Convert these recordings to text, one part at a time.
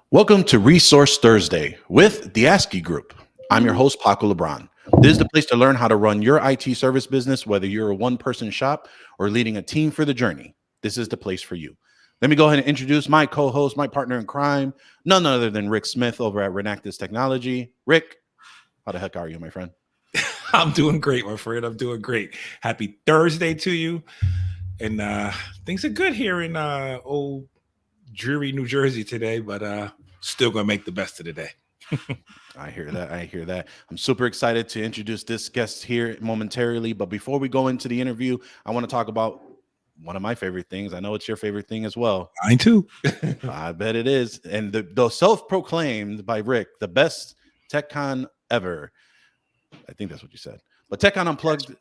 Welcome to Resource Thursday with the ASCII Group. I'm your host, Paco Lebron. This is the place to learn how to run your IT service business, whether you're a one-person shop or leading a team for the journey. This is the place for you. Let me go ahead and introduce my co-host, my partner in crime, none other than Rick Smith over at Renactus Technology. Rick, how the heck are you, my friend? I'm doing great, my friend. I'm doing great. Happy Thursday to you. And things are good here in old dreary New Jersey today, but still gonna make the best of the day. I hear that. I hear that. I'm super excited to introduce this guest here momentarily. But before we go into the interview, I want to talk about one of my favorite things. I know it's your favorite thing as well. Mine too. I bet it is. And the self-proclaimed by Rick, the best TechCon ever. I think that's what you said. But TechCon Unplugged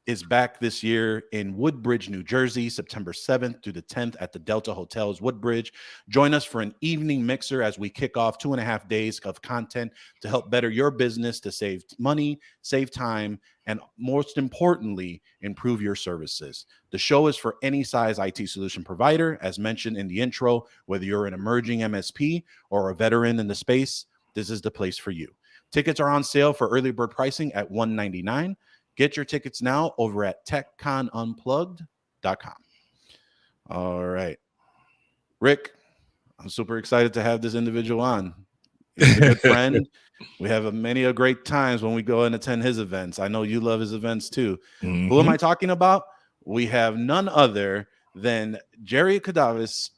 is back this year in Woodbridge, New Jersey, September 7th through the 10th at the Delta Hotels Woodbridge. Join us for an evening mixer as we kick off 2.5 days of content to help better your business, to save money, save time, and most importantly, improve your services. The show is for any size IT solution provider. As mentioned in the intro, whether you're an emerging MSP or a veteran in the space, this is the place for you. Tickets are on sale for early bird pricing at $199. Get your tickets now over at techconunplugged.com. All right. Rick, I'm super excited to have this individual on. He's a good friend. We have many great times when we go and attend his events. I know you love his events too. Mm-hmm. Who am I talking about? We have none other than Jerry Koutavas,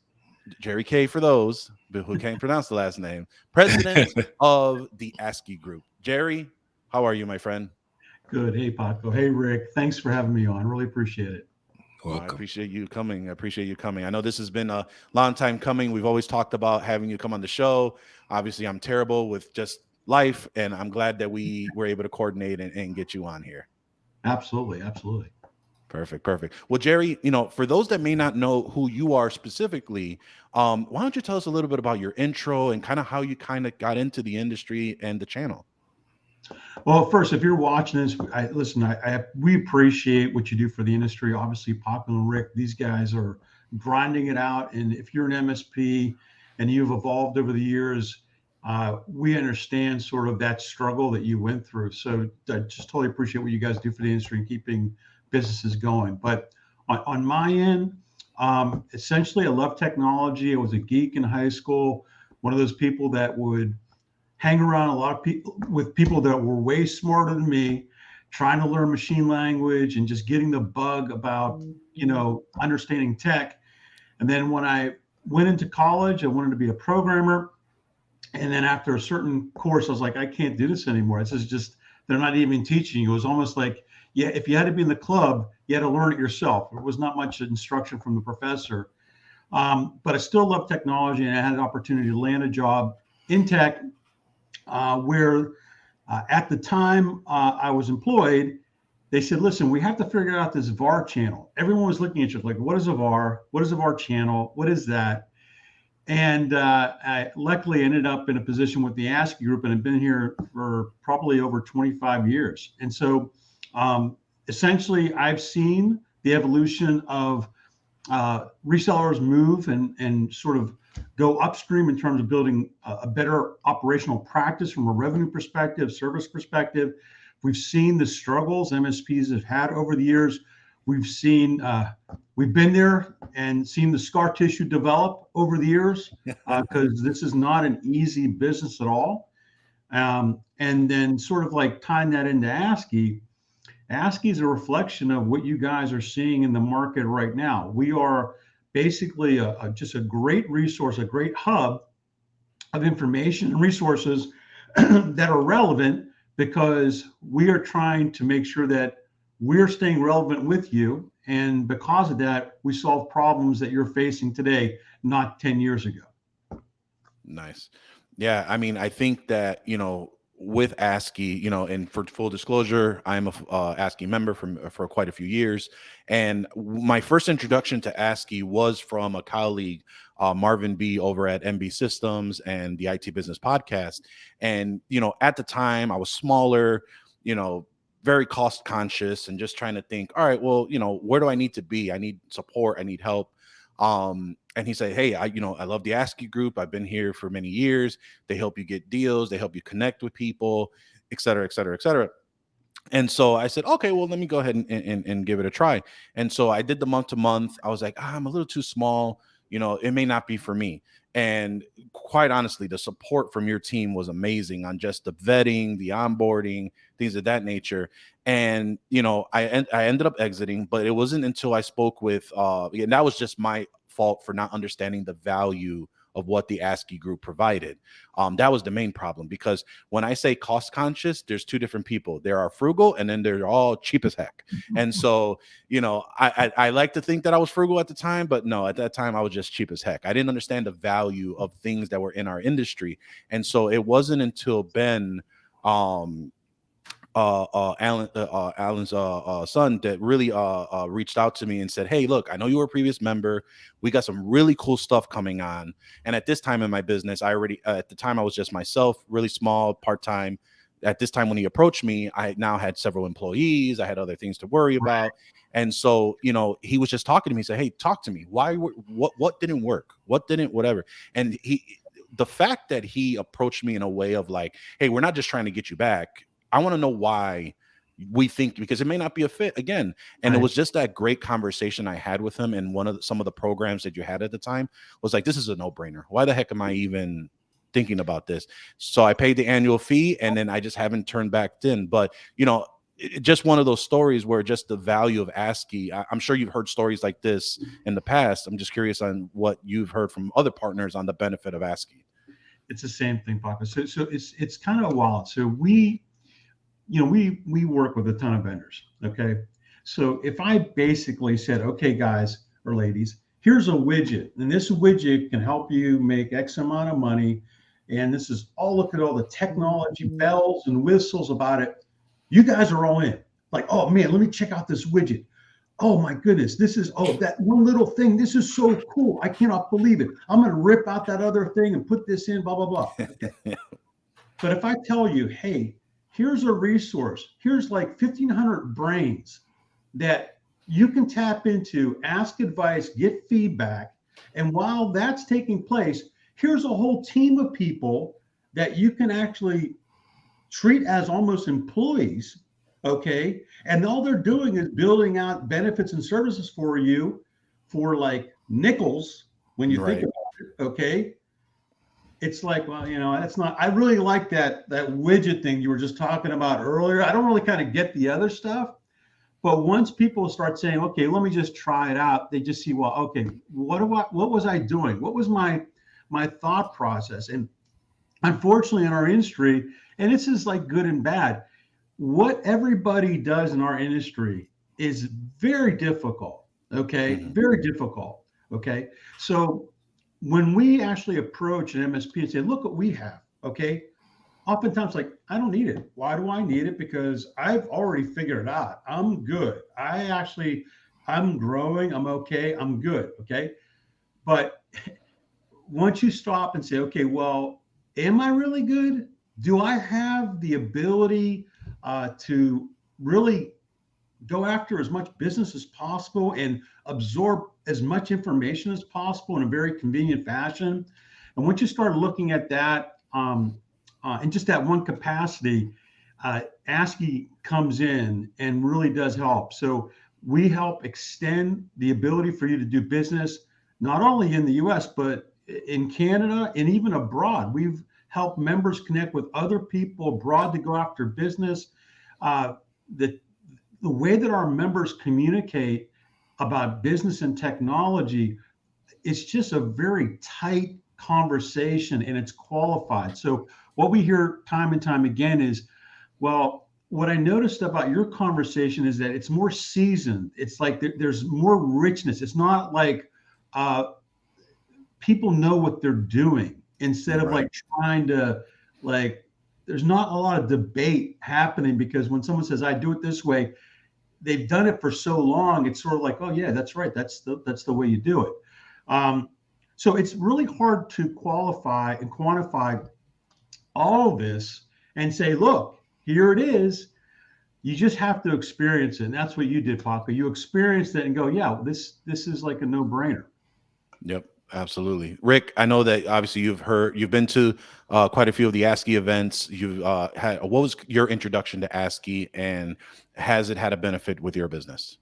Jerry K for those who can't pronounce the last name, president of the ASCII Group. Jerry, how are you, my friend? Good. Hey, Paco. Hey, Rick. Thanks for having me on. Really appreciate it. Well, I appreciate you coming. I know this has been a long time coming. We've always talked about having you come on the show. Obviously, I'm terrible with just life, and I'm glad that we were able to coordinate and get you on here. Absolutely. Absolutely. Perfect. Well, Jerry, for those that may not know who you are specifically, why don't you tell us a little bit about your intro and kind of how you kind of got into the industry and the channel? Well, first, if you're watching this, we appreciate what you do for the industry. Obviously, Paco and Rick, these guys are grinding it out. And if you're an MSP and you've evolved over the years, we understand sort of that struggle that you went through. So I just totally appreciate what you guys do for the industry and keeping businesses going. But on my end, essentially, I love technology. I was a geek in high school, one of those people that would hang around a lot of people with people that were way smarter than me, trying to learn machine language and just getting the bug about, understanding tech. And then when I went into college, I wanted to be a programmer. And then after a certain course, I was like, I can't do this anymore. This is just, they're not even teaching you. It was almost like, yeah, if you had to be in the club, you had to learn it yourself. There was not much instruction from the professor. But I still love technology, and I had an opportunity to land a job in tech where at the time I was employed, they said, listen, we have to figure out this VAR channel. Everyone was looking at you like, what is a VAR? What is a VAR channel? What is that? And I luckily ended up in a position with the ASCII Group, and I've been here for probably over 25 years. And so essentially, I've seen the evolution of resellers move and sort of go upstream in terms of building a better operational practice from a revenue perspective, service perspective. We've seen the struggles MSPs have had over the years. We've been there and seen the scar tissue develop over the years because this is not an easy business at all. And then sort of like tying that into ASCII is a reflection of what you guys are seeing in the market right now. We are basically just a great resource, a great hub of information and resources that are relevant because we are trying to make sure that we're staying relevant with you. And because of that, we solve problems that you're facing today, not 10 years ago. Nice. Yeah. I mean, I think that, with ASCII, and for full disclosure, I'm a ASCII member for quite a few years. And my first introduction to ASCII was from a colleague, Marvin B over at MB Systems and the IT Business Podcast. And, at the time I was smaller, very cost conscious and just trying to think, all right, well, where do I need to be? I need support. I need help. And he said, hey, I love the ASCII group. I've been here for many years. They help you get deals. They help you connect with people, et cetera, et cetera, et cetera. And so I said, okay, well, let me go ahead and give it a try. And so I did the month to month. I was like, I'm a little too small. It may not be for me. And quite honestly, the support from your team was amazing on just the vetting, the onboarding, things of that nature. And, I ended up exiting, but it wasn't until I spoke with, and that was just my fault for not understanding the value of what the ASCII group provided. That was the main problem, because when I say cost conscious, there's two different people. There are frugal, and then they're all cheap as heck. And so, I like to think that I was frugal at the time, but no, at that time I was just cheap as heck. I didn't understand the value of things that were in our industry. And so it wasn't until Ben, Alan's son, that really reached out to me and said, hey, look, I know you were a previous member. We got some really cool stuff coming on. And at this time in my business, at the time I was just myself, really small, part-time. At this time when he approached me, I now had several employees. I had other things to worry about. And so, he was just talking to me. He said, hey, talk to me. What didn't work? What didn't, whatever. And the fact that he approached me in a way of like, hey, we're not just trying to get you back. I want to know why we think, because it may not be a fit again. And It was just that great conversation I had with him. And some of the programs that you had at the time was like, this is a no-brainer. Why the heck am I even thinking about this? So I paid the annual fee, and then I just haven't turned back in. But, just one of those stories where just the value of ASCII, I'm sure you've heard stories like this in the past. I'm just curious on what you've heard from other partners on the benefit of ASCII. It's the same thing, Paco. So it's kind of wild. So we work with a ton of vendors. Okay. So if I basically said, okay, guys or ladies, here's a widget, and this widget can help you make X amount of money. And this is look at all the technology, bells and whistles about it. You guys are all in. Like, oh man, let me check out this widget. Oh my goodness, that one little thing. This is so cool. I cannot believe it. I'm going to rip out that other thing and put this in, blah, blah, blah. Okay. But if I tell you, hey, here's a resource. Here's like 1,500 brains that you can tap into, ask advice, get feedback. And while that's taking place, here's a whole team of people that you can actually treat as almost employees. Okay. And all they're doing is building out benefits and services for you for like nickels when you think about it. Okay. It's like, well, that's not, I really like that widget thing you were just talking about earlier. I don't really kind of get the other stuff, but once people start saying, okay, let me just try it out, they just see, well, okay, what was I doing? What was my thought process? And unfortunately in our industry, and this is like good and bad, what everybody does in our industry is very difficult. Okay. Mm-hmm. Very difficult. Okay. So when we actually approach an MSP and say, look what we have, okay, oftentimes like, I don't need it. Why do I need it? Because I've already figured it out. I'm good. I'm growing. I'm okay. I'm good. Okay. But once you stop and say, okay, well, am I really good? Do I have the ability to really go after as much business as possible and absorb as much information as possible in a very convenient fashion? And once you start looking at that in just that one capacity, ASCII comes in and really does help. So we help extend the ability for you to do business, not only in the US, but in Canada and even abroad. We've helped members connect with other people abroad to go after business. The way that our members communicate about business and technology, it's just a very tight conversation and it's qualified. So what we hear time and time again is, well, what I noticed about your conversation is that it's more seasoned. It's like there's more richness. It's not like people know what they're doing instead of like trying to there's not a lot of debate happening, because when someone says, I do it this way, they've done it for so long. It's sort of like, oh yeah, that's right. That's the way you do it. So it's really hard to qualify and quantify all of this and say, look, here it is. You just have to experience it. And that's what you did, Paco. You experienced it and go, yeah, this is like a no-brainer. Yep, absolutely. Rick, I know that obviously you've been to quite a few of the ASCII events. You've what was your introduction to ASCII, and has it had a benefit with your business?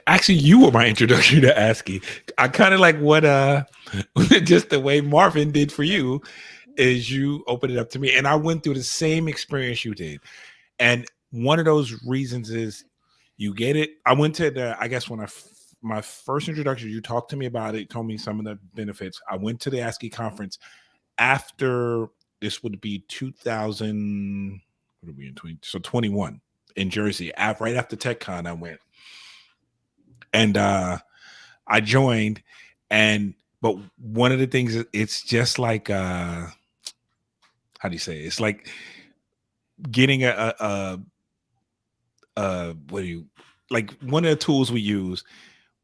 Actually, you were my introduction to ASCII. I kind of like what just the way Marvin did for you is you opened it up to me, and I went through the same experience you did. And one of those reasons is you get it. I went to I guess when my first introduction, you talked to me about it, told me some of the benefits. I went to the ASCII conference after, this would be 2000, what are we in 20? So 21 in Jersey. Right after TechCon, I went. And I joined, but one of the things, it's just like how do you say it? It's like getting what do you, like, one of the tools we use,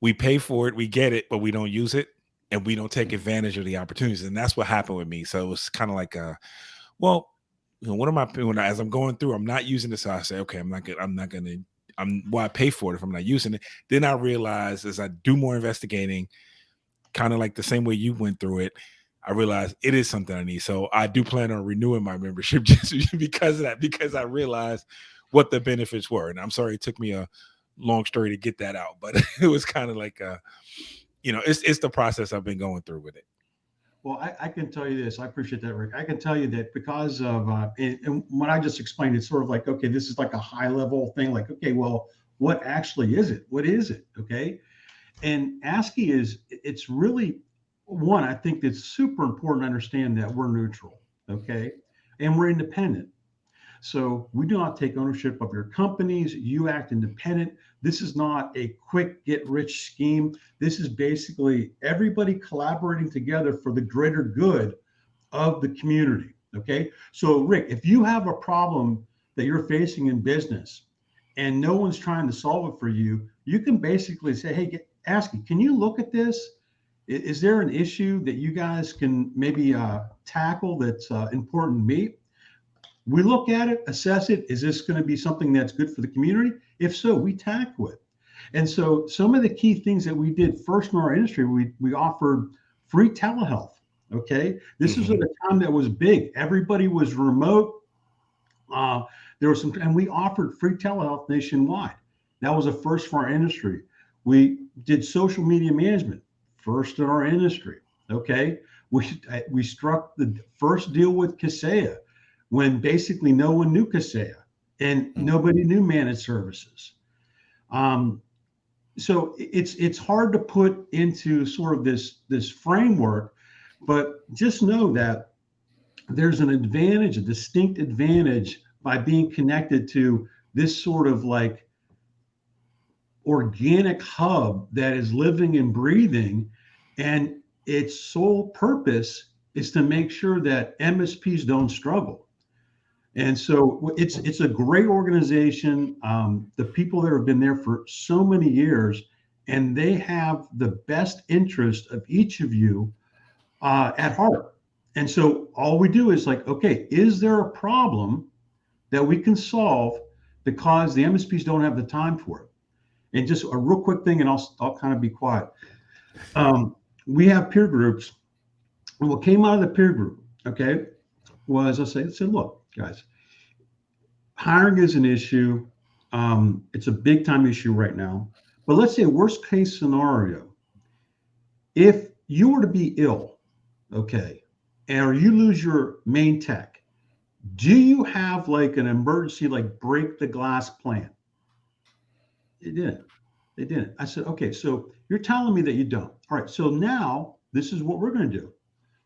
we pay for it, we get it, but we don't use it, and we don't take advantage of the opportunities. And that's what happened with me. So it was kind of like well, you know, what am I doing as I'm going through? I'm not using this. So I say, okay, I pay for it if I'm not using it. Then I realize as I do more investigating, kind of like the same way you went through it, I realized it is something I need. So I do plan on renewing my membership just because of that, because I realized what the benefits were. And I'm sorry it took me a long story to get that out, but it was kind of like it's the process I've been going through with it. Well, I can tell you this. I appreciate that, Rick. I can tell you that because of and what I just explained, it's sort of like, okay, this is like a high level thing. Like, okay, well, what actually is it? What is it? Okay. And ASCII it's really one, I think it's super important to understand that we're neutral. Okay. And we're independent. So we do not take ownership of your companies. You act independent. This is not a quick get rich scheme. This is basically everybody collaborating together for the greater good of the community. Okay. So Rick, if you have a problem that you're facing in business and no one's trying to solve it for you, you can basically say, hey, ASCII, can you look at this? Is there an issue that you guys can maybe tackle that's important to me? We look at it, assess it. Is this going to be something that's good for the community? If so, we tackle it. And so some of the key things that we did first in our industry, we offered free telehealth. Okay. This is at a time that was big. Everybody was remote. There was and we offered free telehealth nationwide. That was a first for our industry. We did social media management, first in our industry. Okay. We struck the first deal with Kaseya, when basically no one knew Kaseya and nobody knew managed services. So it's hard to put into sort of this framework, but just know that there's an advantage, a distinct advantage by being connected to this sort of like organic hub that is living and breathing, and its sole purpose is to make sure that MSPs don't struggle. And so it's a great organization. The people there have been there for so many years, and they have the best interest of each of you at heart. And so all we do is like, okay, is there a problem that we can solve because the MSPs don't have the time for it? And just a real quick thing, and I'll kind of be quiet. We have peer groups, and what came out of the peer group, okay, was I said, look, guys, hiring is an issue. It's a big time issue right now. But let's say worst case scenario, if you were to be ill, okay, or you lose your main tech, do you have like an emergency, like break the glass plan? They didn't. I said, okay, so you're telling me that you don't. All right, so now this is what we're going to do.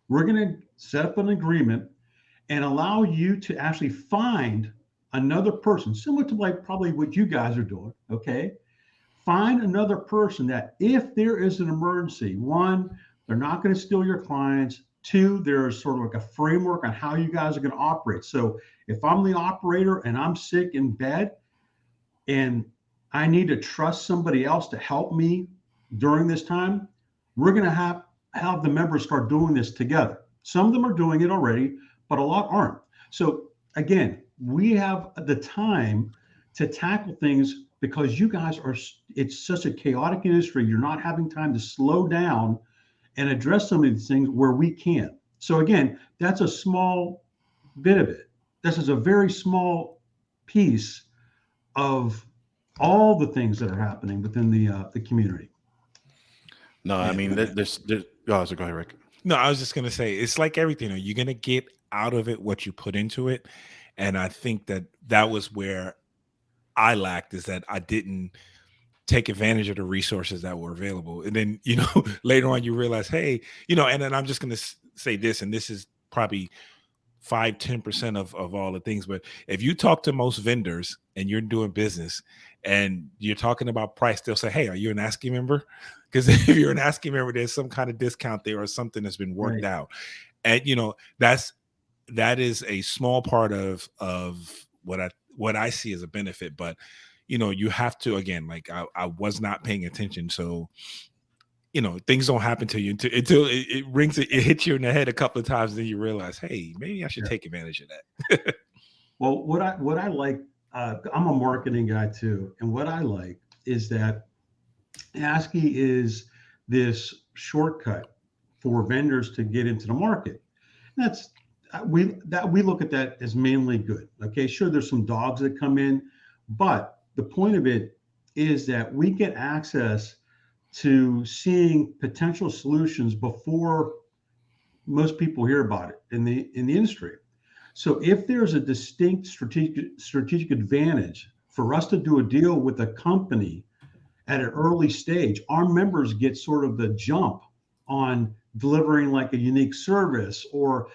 We're going to set up an agreement and allow you to actually find another person, similar to like probably what you guys are doing, okay? Find another person that if there is an emergency, one, they're not going to steal your clients. Two, there's sort of like a framework on how you guys are going to operate. So if I'm the operator and I'm sick in bed and I need to trust somebody else to help me during this time, we're going to have the members start doing this together. Some of them are doing it already, but a lot aren't. So again, we have the time to tackle things because you guys it's such a chaotic industry. You're not having time to slow down and address some of these things where we can. So again, that's a small bit of it. This is a very small piece of all the things that are happening within the community. No, I mean, there's oh, so go ahead, Rick. No, I was just going to say, it's like everything. You're going to get out of it what you put into it. And I think that was where I lacked, is that I didn't take advantage of the resources that were available. And then, later on you realize, hey, and then I'm just going to say this, and this is probably 5-10% of all the things. But if you talk to most vendors and you're doing business and you're talking about price, they'll say, hey, are you an ASCII member? Because if you're an ASCII member, there's some kind of discount there or something that's been worked out. And, that is a small part of what I see as a benefit. But, you have to, again, like I was not paying attention. So, things don't happen to you until it hits you in the head a couple of times. Then you realize, hey, maybe I should take advantage of that. Well, what I like, I'm a marketing guy too. And what I like is that ASCII is this shortcut for vendors to get into the market. We look at that as mainly good. Okay, sure, there's some dogs that come in, but the point of it is that we get access to seeing potential solutions before most people hear about it in the industry. So if there's a distinct strategic advantage for us to do a deal with a company at an early stage, our members get sort of the jump on delivering like a unique service or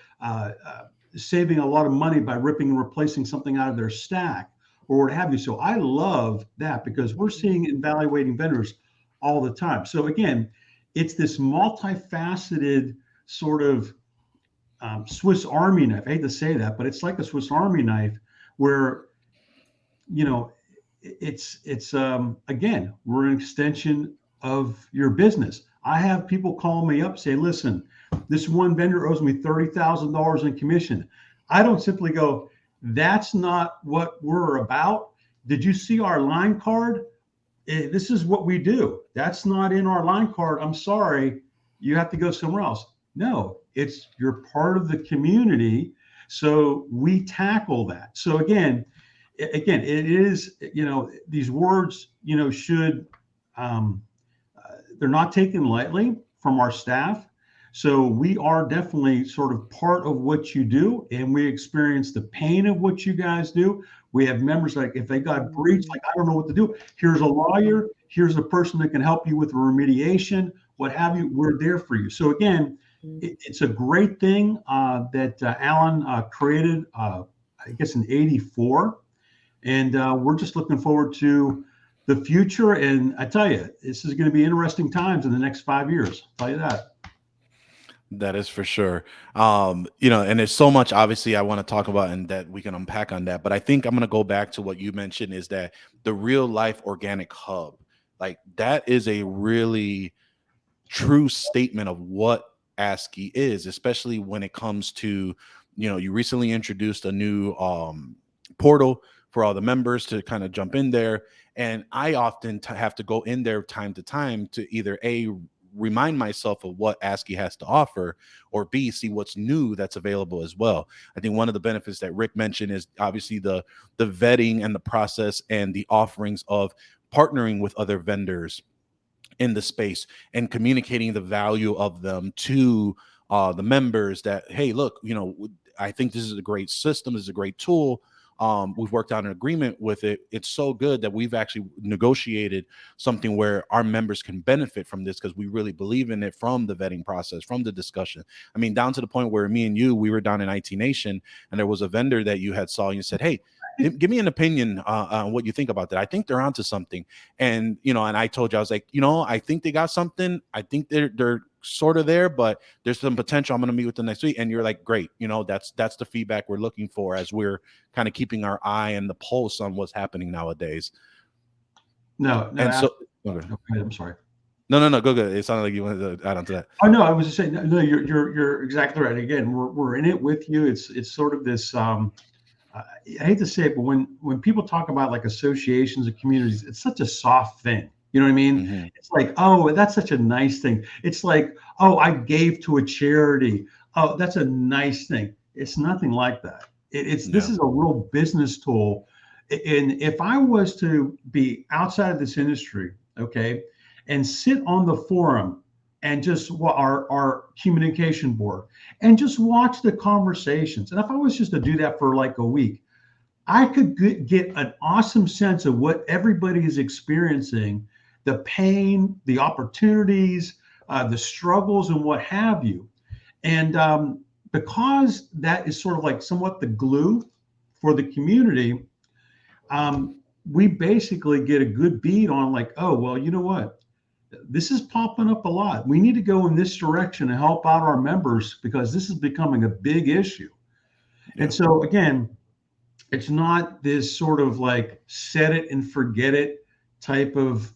saving a lot of money by ripping and replacing something out of their stack or what have you. So I love that because we're seeing evaluating vendors all the time. So again, it's this multifaceted sort of Swiss Army knife. I hate to say that, but it's like a Swiss Army knife where, it's again, we're an extension of your business. I have people call me up, say, listen, this one vendor owes me $30,000 in commission. I don't simply go, that's not what we're about. Did you see our line card? This is what we do. That's not in our line card. I'm sorry. You have to go somewhere else. No, you're part of the community. So we tackle that. So again, it is, these words, should, they're not taken lightly from our staff. So we are definitely sort of part of what you do, and we experience the pain of what you guys do. We have members like, if they got breached, like, I don't know what to do. Here's a lawyer. Here's a person that can help you with remediation, what have you. We're there for you. So again, it's a great thing that Alan created, I guess in '84. And we're just looking forward to the future. And I tell you, this is going to be interesting times in the next 5 years. I'll tell you that. That is for sure. And there's so much obviously I want to talk about and that we can unpack on that. But I think I'm going to go back to what you mentioned, is that the real life organic hub, like that is a really true statement of what ASCII is, especially when it comes to, you recently introduced a new portal for all the members to kind of jump in there. And I often have to go in there time to time to either remind myself of what ASCII has to offer, or B, see what's new that's available as well. I think one of the benefits that Rick mentioned is obviously the vetting and the process and the offerings of partnering with other vendors in the space and communicating the value of them to the members that, hey, look, I think this is a great system, this is a great tool. We've worked out an agreement with it. It's so good that we've actually negotiated something where our members can benefit from this because we really believe in it, from the vetting process, from the discussion. I mean, down to the point where me and you, we were down in IT Nation and there was a vendor that you had saw and you said, hey, give me an opinion on what you think about that. I think they're onto something. And, and I told you, I was like, I think they got something. I think they're sort of there, but there's some potential. I'm going to meet with them next week. And you're like, great. That's the feedback we're looking for as we're kind of keeping our eye and the pulse on what's happening nowadays. No. And so, okay, I'm sorry. No, go good. It sounded like you wanted to add on to that. Oh no, I was just saying, no, you're exactly right. Again, we're in it with you. It's sort of this, I hate to say it, but when people talk about like associations and communities, it's such a soft thing. You know what I mean? Mm-hmm. It's like, oh, that's such a nice thing. It's like, oh, I gave to a charity. Oh, that's a nice thing. It's nothing like that. This is a real business tool. And if I was to be outside of this industry, okay, and sit on the forum and just our communication board and just watch the conversations, and if I was just to do that for like a week, I could get an awesome sense of what everybody is experiencing, the pain, the opportunities, the struggles, and what have you. And because that is sort of like somewhat the glue for the community, we basically get a good beat on like, oh, well, you know what? This is popping up a lot. We need to go in this direction and help out our members because this is becoming a big issue. Yeah. And so again, it's not this sort of like set it and forget it type of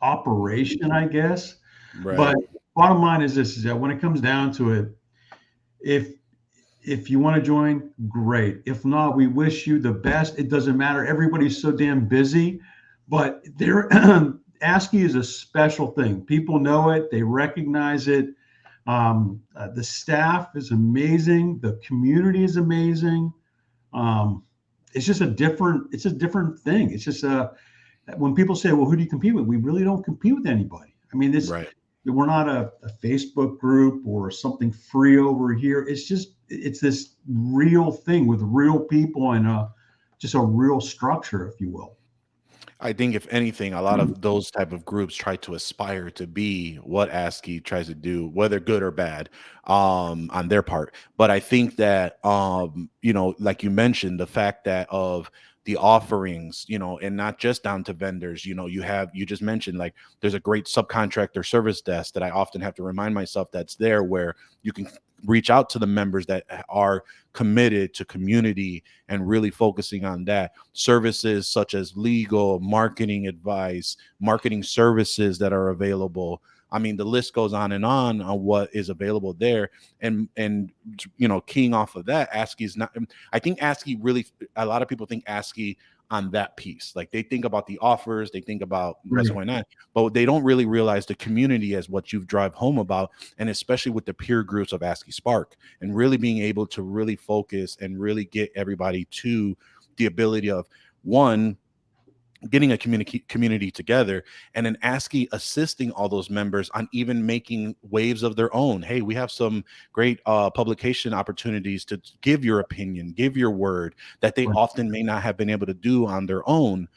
operation, I guess. Right. But bottom line is this, is that when it comes down to it, if you want to join, great. If not, we wish you the best. It doesn't matter. Everybody's so damn busy, but ASCII is a special thing. People know it. They recognize it. The staff is amazing. The community is amazing. It's just a different thing. It's just when people say, well, who do you compete with? We really don't compete with anybody. I mean, we're not a Facebook group or something free over here. It's this real thing with real people and just a real structure, if you will. I think if anything, a lot of those type of groups try to aspire to be what ASCII tries to do, whether good or bad, on their part. But I think that, like you mentioned, the fact that of the offerings, and not just down to vendors, you just mentioned, like, there's a great subcontractor service desk that I often have to remind myself that's there, where you can reach out to the members that are committed to community and really focusing on that. Services such as legal, marketing advice, marketing services that are available. I mean, the list goes on what is available there. And keying off of that, ASCII is not, I think ASCII really, a lot of people think ASCII on that piece. Like, they think about the offers, they think about what's going on, but they don't really realize the community as what you've drive home about, and especially with the peer groups of ASCII Spark, and really being able to really focus and really get everybody to the ability of, one, getting a community together, and then ASCII assisting all those members on even making waves of their own. Hey, we have some great publication opportunities to give your opinion, give your word that they often may not have been able to do on their own.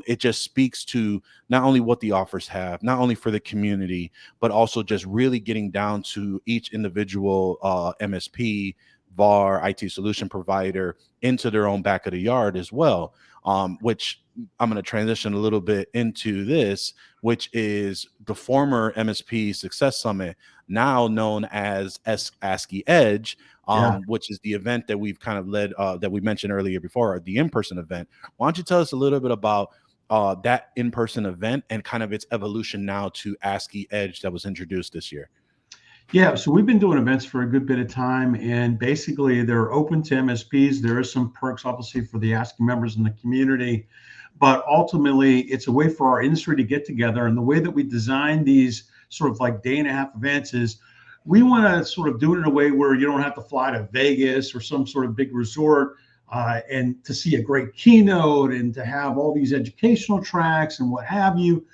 It just speaks to not only what the offers have, not only for the community, but also just really getting down to each individual MSP, VAR, IT solution provider into their own back of the yard as well. Which I'm going to transition a little bit into this, which is the former MSP Success Summit, now known as ASCII Edge, which is the event that we've kind of led, that we mentioned earlier before, the in-person event. Why don't you tell us a little bit about that in-person event and kind of its evolution now to ASCII Edge that was introduced this year? Yeah, so we've been doing events for a good bit of time, and basically they're open to MSPs. There are some perks, obviously, for the ASCII members in the community, but ultimately it's a way for our industry to get together. And the way that we design these sort of like day and a half events is we want to sort of do it in a way where you don't have to fly to Vegas or some sort of big resort and to see a great keynote and to have all these educational tracks and what have you.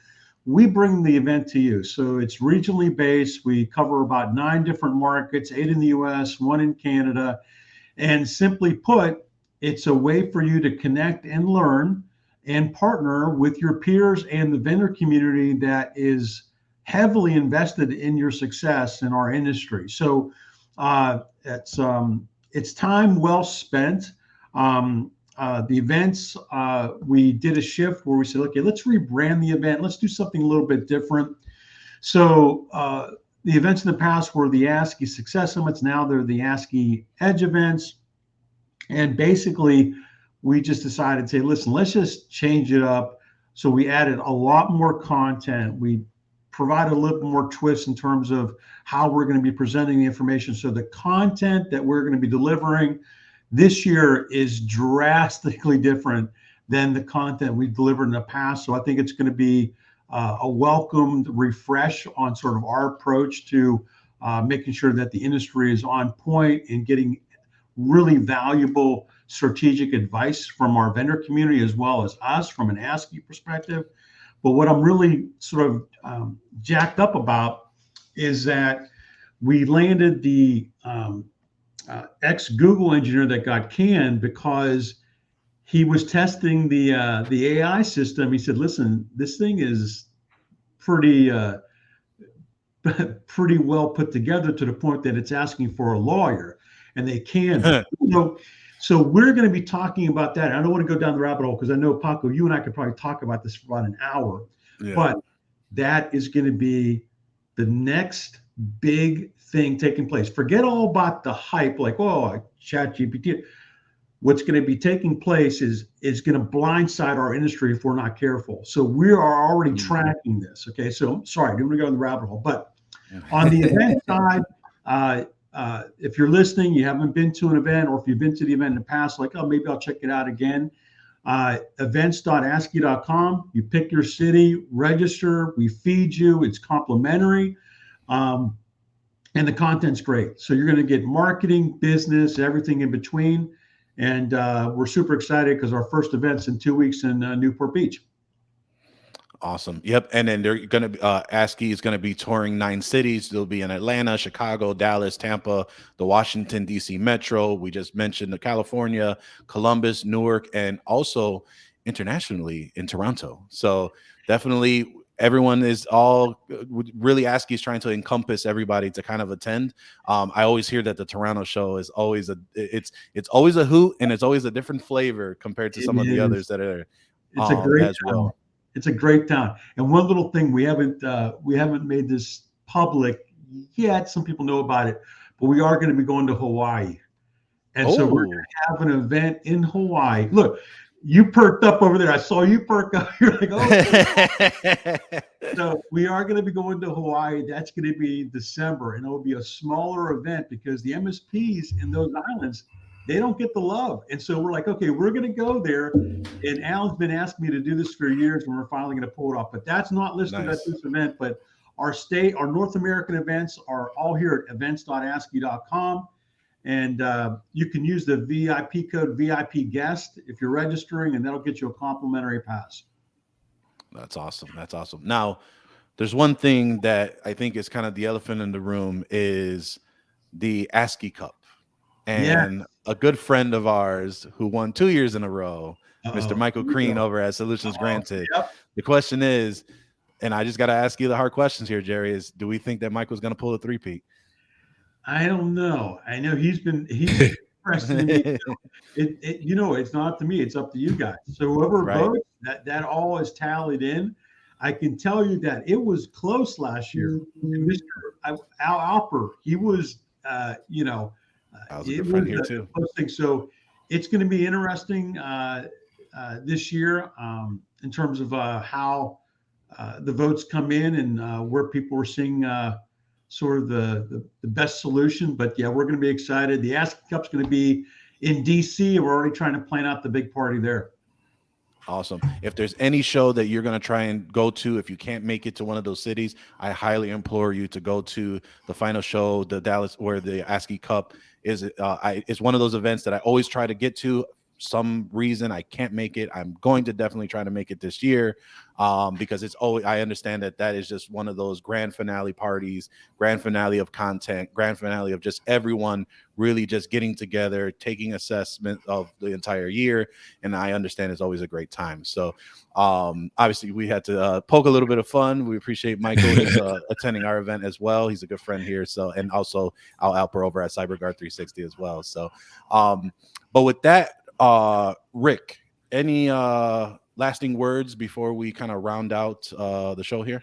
We bring the event to you. So it's regionally based. We cover about 9 different markets, 8 in the US, 1 in Canada. And simply put, it's a way for you to connect and learn and partner with your peers and the vendor community that is heavily invested in your success in our industry. So it's time well spent. The events, we did a shift where we said, okay, let's rebrand the event. Let's do something a little bit different. So the events in the past were the ASCII Success Summits. Now they're the ASCII Edge events. And basically, we just decided to say, listen, let's just change it up. So we added a lot more content. We provided a little more twist in terms of how we're going to be presenting the information. So the content that we're going to be delivering this year is drastically different than the content we've delivered in the past. So I think it's going to be a welcomed refresh on sort of our approach to making sure that the industry is on point and getting really valuable strategic advice from our vendor community as well as us from an ASCII perspective. But what I'm really sort of jacked up about is that we landed the ex-Google engineer that got canned because he was testing the AI system. He said, "Listen, this thing is pretty pretty well put together to the point that it's asking for a lawyer," and they canned. So we're going to be talking about that. I don't want to go down the rabbit hole because I know, Paco, you and I could probably talk about this for about an hour. Yeah. But that is going to be the next big thing taking place. Forget all about the hype, like, oh, ChatGPT. What's going to be taking place is going to blindside our industry if we're not careful. So we are already tracking this. Okay, so sorry, didn't want to go in the rabbit hole. But on the event side, if you're listening, you haven't been to an event, or if you've been to the event in the past, like, oh, maybe I'll check it out again. Events.ascii.com. You pick your city, register. We feed you. It's complimentary. And the content's great. So you're going to get marketing, business, everything in between. And we're super excited because our first event's in 2 weeks in Newport Beach. Awesome. Yep. And then they're going to be, ASCII is going to be touring 9 cities. They'll be in Atlanta, Chicago, Dallas, Tampa, the Washington, D.C. Metro. We just mentioned the California, Columbus, Newark, and also internationally in Toronto. So definitely everyone is really ASCII is trying to encompass everybody to kind of attend. I always hear that the Toronto show is always it's always a hoot, and it's always a different flavor compared to some of the others that are it's a great as well. It's a great town. And one little thing, we haven't made this public yet. Some people know about it, but we are going to be going to Hawaii. And so we're going to have an event in Hawaii. Look, you perked up over there. I saw you perk up. You're like, oh. So we are going to be going to Hawaii. That's going to be December, and it will be a smaller event because the MSPs in those islands, they don't get the love. And so we're like, okay, we're going to go there. And Alan's been asking me to do this for years, and we're finally going to pull it off. But that's not listed at this event. But our North American events are all here at events.ascii.com. And you can use the VIP code VIP guest if you're registering, and that'll get you a complimentary pass. That's awesome. That's awesome. Now, there's one thing that I think is kind of the elephant in the room is the ASCII Cup. And a good friend of ours who won 2 years in a row, Mr. Michael Crean over at Solutions Granted. Yep. The question is, and I just got to ask you the hard questions here, Jerry, is do we think that Michael's going to pull a three-peat? I don't know. I know he's pressing me. It's not up to me. It's up to you guys. So whoever votes, that all is tallied in. I can tell you that it was close last year. Mr. Al Alper, he was, I was a good friend here too. So it's going to be interesting this year in terms of how the votes come in and where people are seeing sort of the best solution. But yeah, we're going to be excited. The ASCII Cup's going to be in DC. We're already trying to plan out the big party there. Awesome. If there's any show that you're going to try and go to, if you can't make it to one of those cities, I highly implore you to go to the final show, the Dallas, where the ASCII Cup is. It's one of those events that I always try to get to. Some reason I can't make it. I'm going to definitely try to make it this year because it's always, I understand that is just one of those grand finale parties, grand finale of content, grand finale of just everyone really just getting together, taking assessment of the entire year. And I understand it's always a great time. So obviously we had to poke a little bit of fun. We appreciate Michael attending our event as well. He's a good friend here. So, and also Al Alper over at CyberGuard 360 as well. So, but with that, Rick, any lasting words before we kind of round out the show here?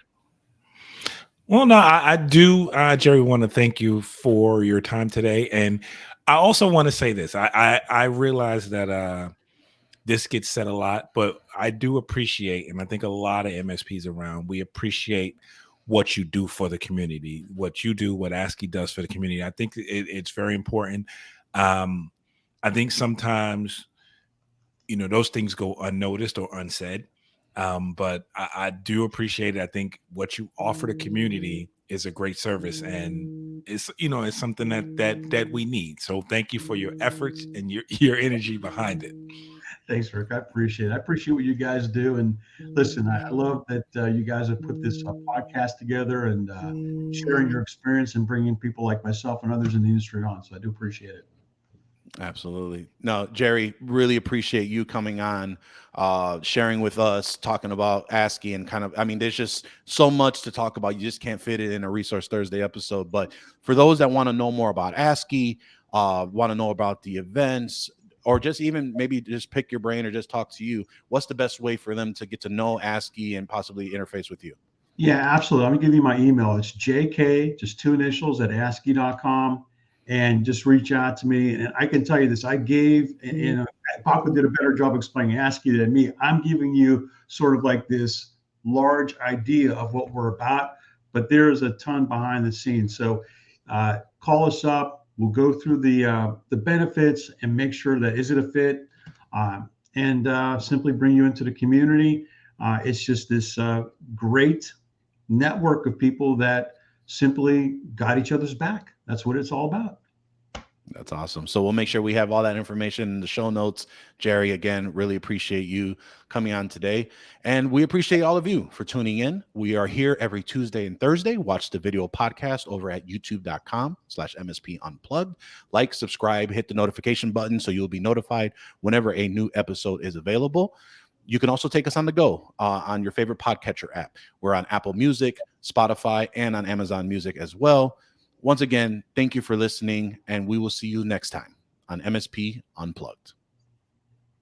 Well, no, I do, Jerry, want to thank you for your time today. And I also want to say this. I realize that this gets said a lot, but I do appreciate, and I think a lot of MSPs around, we appreciate what you do for the community, what you do, what ASCII does for the community. I think it's very important. I think sometimes those things go unnoticed or unsaid. But I do appreciate it. I think what you offer the community is a great service, and it's something that we need. So thank you for your efforts and your energy behind it. Thanks, Rick. I appreciate it. I appreciate what you guys do. And listen, I love that you guys have put this podcast together and sharing your experience and bringing people like myself and others in the industry on. So I do appreciate it. Absolutely. No, Jerry, really appreciate you coming on, sharing with us, talking about ASCII and there's just so much to talk about. You just can't fit it in a Resource Thursday episode. But for those that want to know more about ASCII, want to know about the events, or just even maybe just pick your brain or just talk to you, what's the best way for them to get to know ASCII and possibly interface with you? Yeah, absolutely. I'm going to give you my email. It's JK, just 2 initials, at ASCII.com. And just reach out to me. And I can tell you this, I gave, and Paco did a better job explaining ASCII than me. I'm giving you sort of like this large idea of what we're about, but there's a ton behind the scenes. So call us up. We'll go through the benefits and make sure that is it a fit, and simply bring you into the community. It's just this great network of people that simply got each other's back. That's what it's all about. That's awesome. So we'll make sure we have all that information in the show notes. Jerry, again, really appreciate you coming on today. And we appreciate all of you for tuning in. We are here every Tuesday and Thursday. Watch the video podcast over at youtube.com/MSP Unplugged. Like, subscribe, hit the notification button so you'll be notified whenever a new episode is available. You can also take us on the go on your favorite podcatcher app. We're on Apple Music, Spotify, and on Amazon Music as well. Once again, thank you for listening, and we will see you next time on MSP Unplugged.